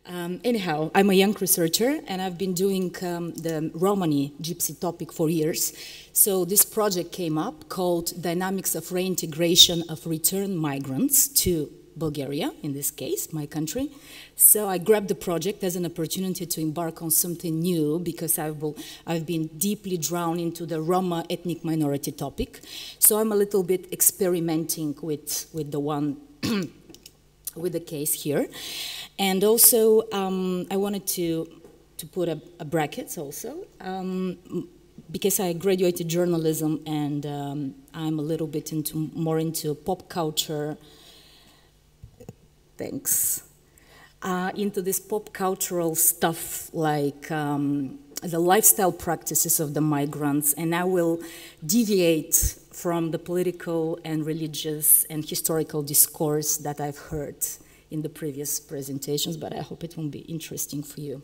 Anyhow, I'm a young researcher, and I've been doing the Romani gypsy topic for years. So this project came up called Dynamics of Reintegration of Returned Migrants to Bulgaria, in this case, my country. So I grabbed the project as an opportunity to embark on something new because I've been deeply drawn into the Roma ethnic minority topic. So I'm a little bit experimenting with the one with the case here. And also, I wanted to put a bracket also, because I graduated journalism and I'm a little bit more into pop culture, into this pop cultural stuff like the lifestyle practices of the migrants, and I will deviate from the political and religious and historical discourse that I've heard in the previous presentations, but I hope it will be interesting for you.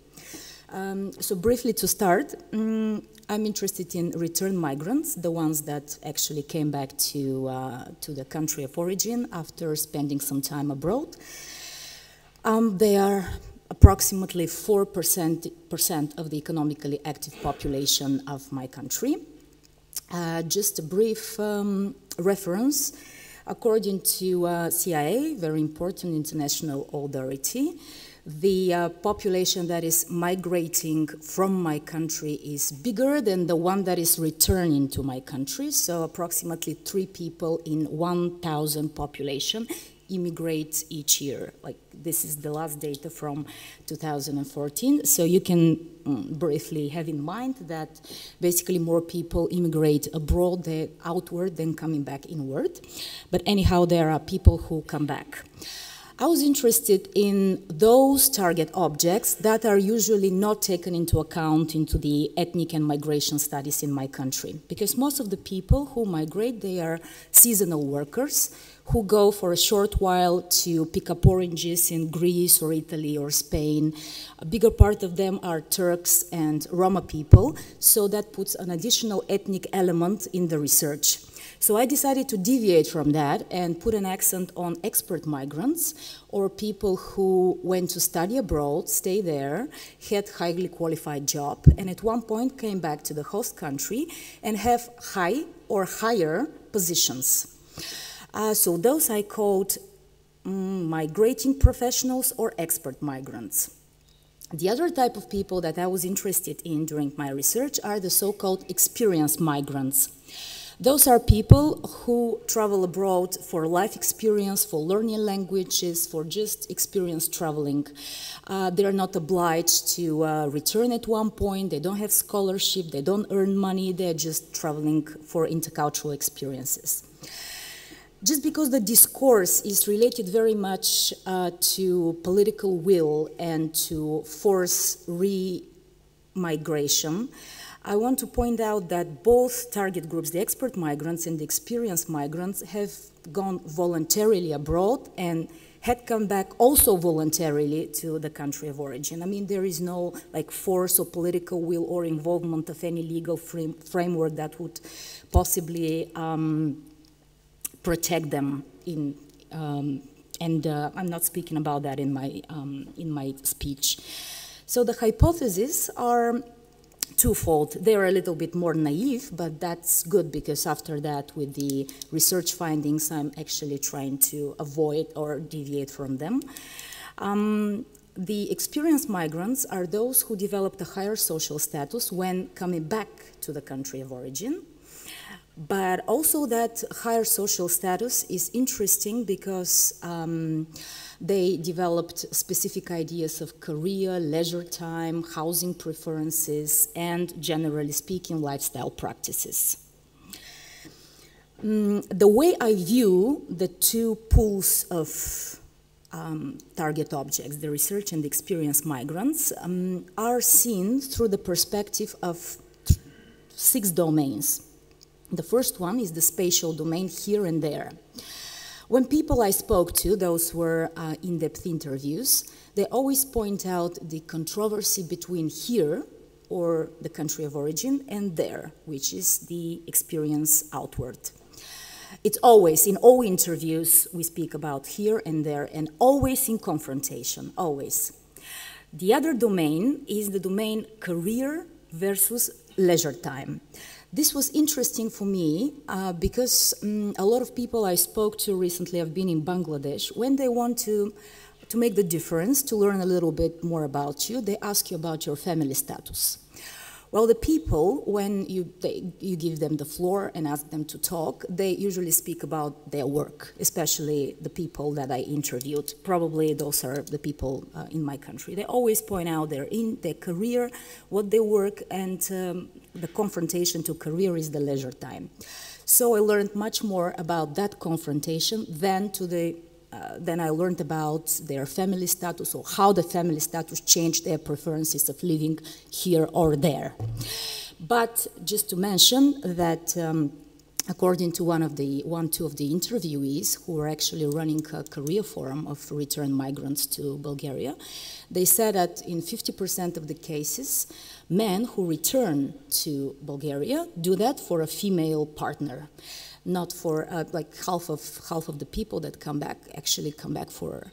So briefly to start, I'm interested in returned migrants, the ones that actually came back to the country of origin after spending some time abroad. They are approximately 4% of the economically active population of my country. Just a brief reference. According to CIA, very important international authority, the population that is migrating from my country is bigger than the one that is returning to my country. So approximately 3 people in 1,000 population immigrate each year. Like, this is the last data from 2014. So you can briefly have in mind that basically more people immigrate abroad, outward, than coming back inward. But anyhow, there are people who come back. I was interested in those target objects that are usually not taken into account into the ethnic and migration studies in my country. Because most of the people who migrate, they are seasonal workers who go for a short while to pick up oranges in Greece or Italy or Spain. A bigger part of them are Turks and Roma people, so that puts an additional ethnic element in the research. So I decided to deviate from that and put an accent on expert migrants, or people who went to study abroad, stay there, had highly qualified job, and at one point came back to the host country and have high or higher positions. So those I called migrating professionals or expert migrants. The other type of people that I was interested in during my research are the so-called experienced migrants. Those are people who travel abroad for life experience, for learning languages, for just experience traveling. They are not obliged to return at one point. They don't have scholarship. They don't earn money. They're just traveling for intercultural experiences. Just because the discourse is related very much to political will and to force re-migration, I want to point out that both target groups, the expert migrants and the experienced migrants, have gone voluntarily abroad and had come back also voluntarily to the country of origin. I mean, there is no like force or political will or involvement of any legal framework that would possibly protect them in, I'm not speaking about that in my speech. So the hypotheses are twofold. They are a little bit more naive, but that's good because after that, with the research findings, I'm actually trying to avoid or deviate from them. The experienced migrants are those who developed a higher social status when coming back to the country of origin. But also that higher social status is interesting because they developed specific ideas of career, leisure time, housing preferences, and generally speaking, lifestyle practices. The way I view the two pools of target objects, the research and the experienced migrants, are seen through the perspective of 6 domains. The first one is the spatial domain, here and there. When people I spoke to, those were in-depth interviews, they always point out the controversy between here, or the country of origin, and there, which is the experience outward. It's always, in all interviews, we speak about here and there, and always in confrontation, always. The other domain is the domain career versus leisure time. This was interesting for me because a lot of people I spoke to recently have been in Bangladesh. When they want to make the difference, to learn a little bit more about you, they ask you about your family status. Well, the people, when you give them the floor and ask them to talk, they usually speak about their work, especially the people that I interviewed. Probably those are the people in my country. They always point out their career, what they work, and the confrontation to career is the leisure time. So I learned much more about that confrontation than I learned about their family status or how the family status changed their preferences of living here or there. But just to mention that according to two of the interviewees who were actually running a career forum of returned migrants to Bulgaria, they said that in 50% of the cases, men who return to Bulgaria do that for a female partner. Not for like half of the people that come back actually come back for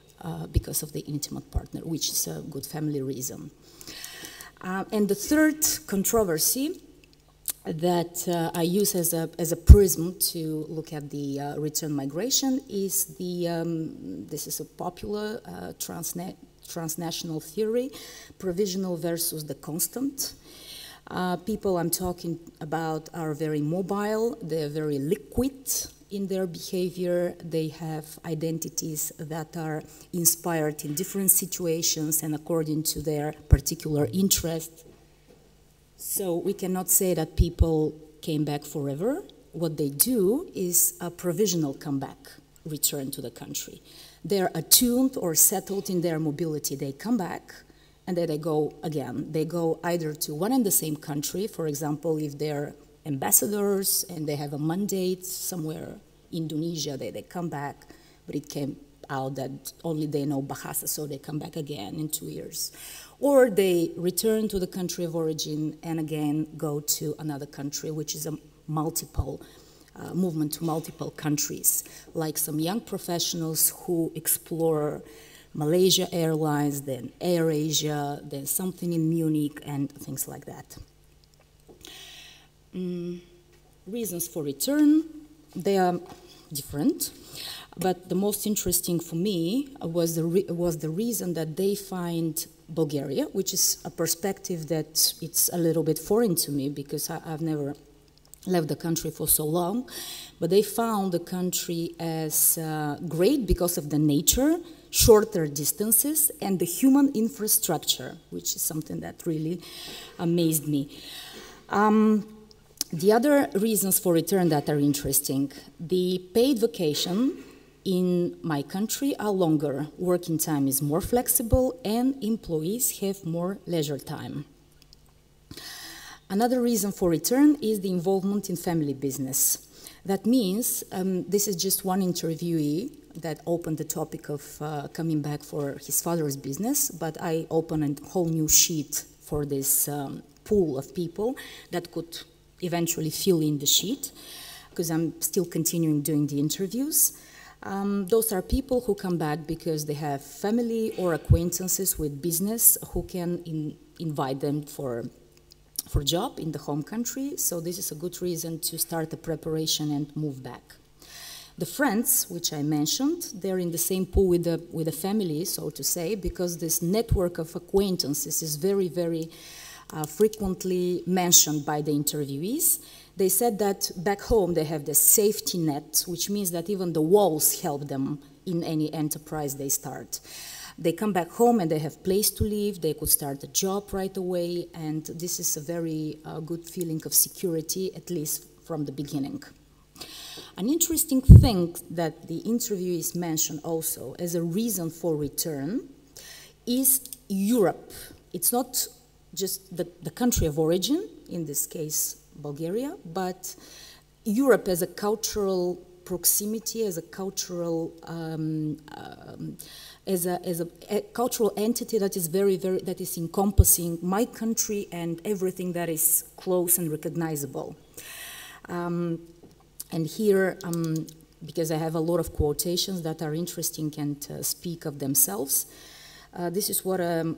because of the intimate partner, which is a good family reason. And the third controversy that I use as a prism to look at the return migration is this is a popular transnational theory, provisional versus the constant. People I'm talking about are very mobile, they're very liquid in their behavior, they have identities that are inspired in different situations and according to their particular interest. So we cannot say that people came back forever. What they do is a provisional comeback, return to the country. They're attuned or settled in their mobility, they come back, and then they go again. They go either to one and the same country, for example, if they're ambassadors and they have a mandate somewhere, Indonesia, they come back, but it came out that only they know Bahasa, so they come back again in 2 years. Or they return to the country of origin and again go to another country, which is a movement to multiple countries, like some young professionals who explore Malaysia Airlines, then AirAsia, then something in Munich, and things like that. Reasons for return, they are different, but the most interesting for me was the reason that they find Bulgaria, which is a perspective that it's a little bit foreign to me because I've never left the country for so long, but they found the country as great because of the nature, shorter distances, and the human infrastructure, which is something that really amazed me. The other reasons for return that are interesting, the paid vacation in my country are longer, working time is more flexible, and employees have more leisure time. Another reason for return is the involvement in family business. That means, this is just one interviewee that opened the topic of coming back for his father's business, but I opened a whole new sheet for this pool of people that could eventually fill in the sheet, because I'm still continuing doing the interviews. Those are people who come back because they have family or acquaintances with business who can invite them for job in the home country, so this is a good reason to start the preparation and move back. The friends, which I mentioned, they're in the same pool with the family, so to say, because this network of acquaintances is very, very frequently mentioned by the interviewees. They said that back home they have the safety net, which means that even the walls help them in any enterprise they start. They come back home and they have place to live, they could start a job right away, and this is a very good feeling of security, at least from the beginning. An interesting thing that the interviewees mentioned also as a reason for return is Europe. It's not just the country of origin, in this case Bulgaria, but Europe as a cultural proximity, as a cultural as a cultural entity that is that is encompassing my country and everything that is close and recognizable. And here, because I have a lot of quotations that are interesting and speak of themselves, This is what a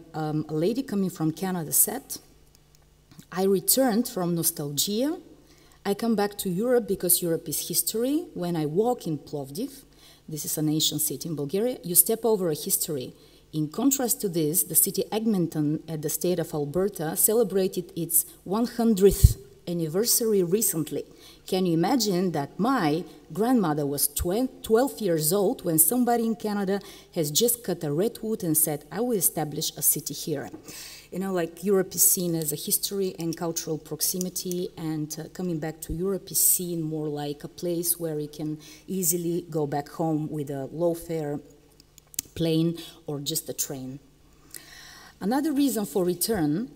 lady coming from Canada said. I returned from nostalgia. I come back to Europe because Europe is history. When I walk in Plovdiv, this is an ancient city in Bulgaria, you step over a history. In contrast to this, the city Edmonton at the state of Alberta celebrated its 100th anniversary recently. Can you imagine that my grandmother was 12 years old when somebody in Canada has just cut a redwood and said, I will establish a city here. You know, like Europe is seen as a history and cultural proximity, and coming back to Europe is seen more like a place where you can easily go back home with a low-fare plane or just a train. Another reason for return,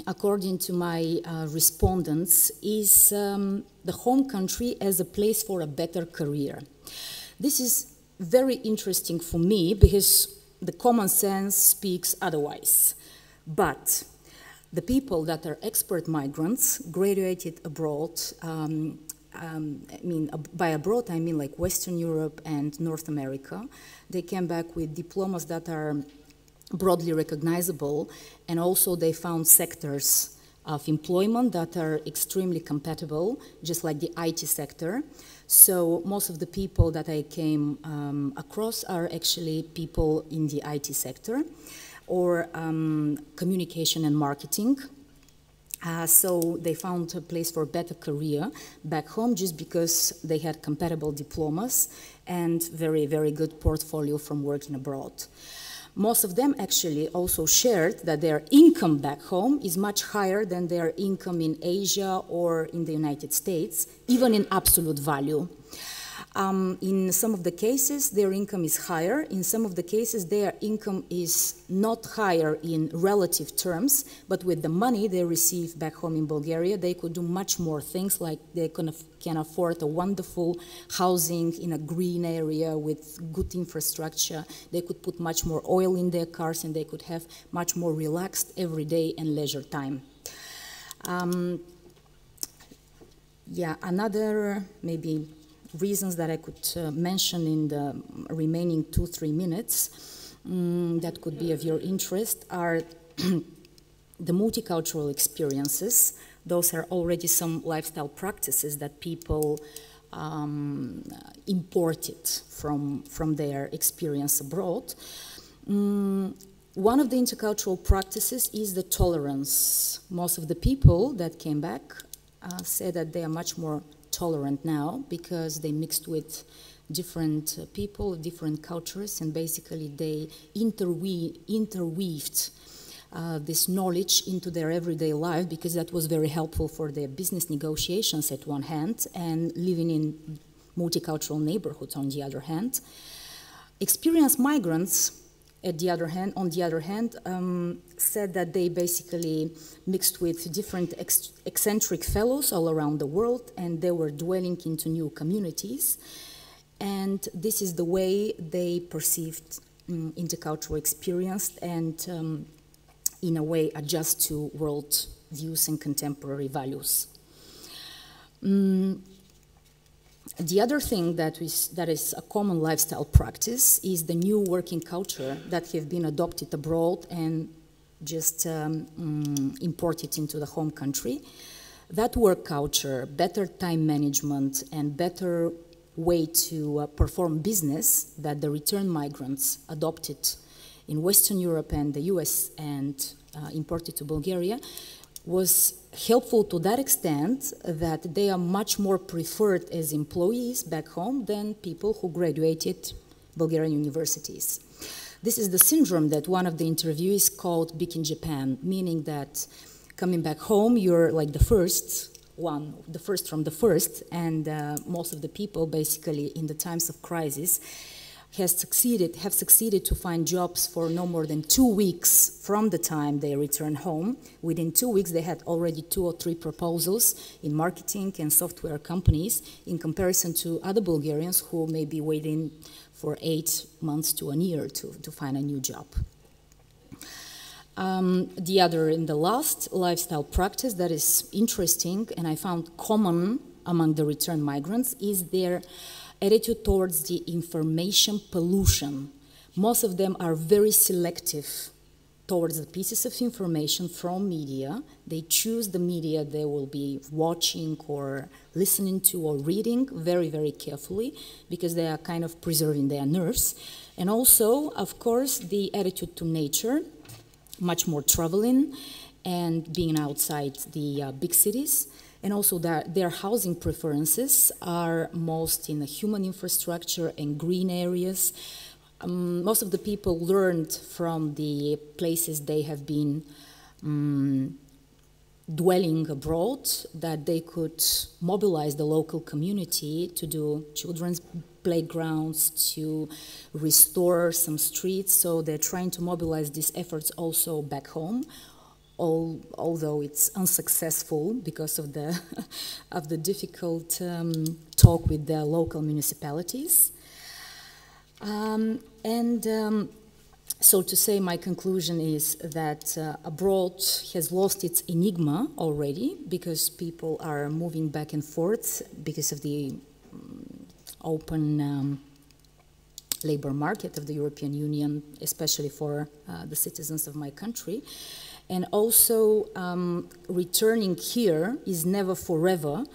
according to my respondents, is the home country as a place for a better career. This is very interesting for me because the common sense speaks otherwise. But the people that are expert migrants graduated abroad. By abroad, I mean like Western Europe and North America. They came back with diplomas that are broadly recognizable, and also they found sectors of employment that are extremely compatible, just like the IT sector. So most of the people that I came across are actually people in the IT sector, or communication and marketing. So they found a place for a better career back home just because they had compatible diplomas and very, very good portfolio from working abroad. Most of them actually also shared that their income back home is much higher than their income in Asia or in the United States, even in absolute value. In some of the cases, their income is higher. In some of the cases, their income is not higher in relative terms, but with the money they receive back home in Bulgaria, they could do much more things, like they can afford a wonderful housing in a green area with good infrastructure. They could put much more oil in their cars, and they could have much more relaxed everyday and leisure time. Another maybe reasons that I could mention in the remaining 2-3 minutes that could be of your interest are the multicultural experiences. Those are already some lifestyle practices that people imported from their experience abroad. One of the intercultural practices is the tolerance. Most of the people that came back said that they are much more tolerant now because they mixed with different people, different cultures, and basically they interweaved this knowledge into their everyday life, because that was very helpful for their business negotiations at one hand, and living in multicultural neighborhoods on the other hand. Experienced migrants, on the other hand, said that they basically mixed with different eccentric fellows all around the world, and they were dwelling into new communities. And this is the way they perceived intercultural experience and, in a way, adjust to world views and contemporary values. The other thing that is a common lifestyle practice is the new working culture that have been adopted abroad and just imported into the home country. That work culture, better time management, and better way to perform business that the return migrants adopted in Western Europe and the US and imported to Bulgaria was helpful to that extent that they are much more preferred as employees back home than people who graduated Bulgarian universities. This is the syndrome that one of the interviewees called Big in Japan, meaning that coming back home, you're like the first from the first, and most of the people basically in the times of crisis have succeeded to find jobs for no more than 2 weeks from the time they return home. Within 2 weeks, they had already 2 or 3 proposals in marketing and software companies, in comparison to other Bulgarians who may be waiting for 8 months to a year to find a new job. The other and the last lifestyle practice that is interesting and I found common among the return migrants is their attitude towards the information pollution. Most of them are very selective towards the pieces of information from media. They choose the media they will be watching or listening to or reading very, very carefully because they are kind of preserving their nerves. And also, of course, the attitude to nature, much more traveling and being outside the big cities. And also their housing preferences are most in the human infrastructure and green areas. Most of the people learned from the places they have been dwelling abroad that they could mobilize the local community to do children's playgrounds, to restore some streets. So they're trying to mobilize these efforts also back home, although it's unsuccessful because of the, of the difficult talk with the local municipalities. So to say, my conclusion is that abroad has lost its enigma already because people are moving back and forth because of the open labor market of the European Union, especially for the citizens of my country. And also returning here is never forever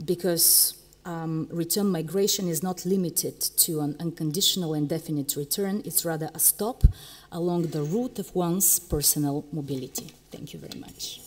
because return migration is not limited to an unconditional and definite return. It's rather a stop along the route of one's personal mobility. Thank you very much.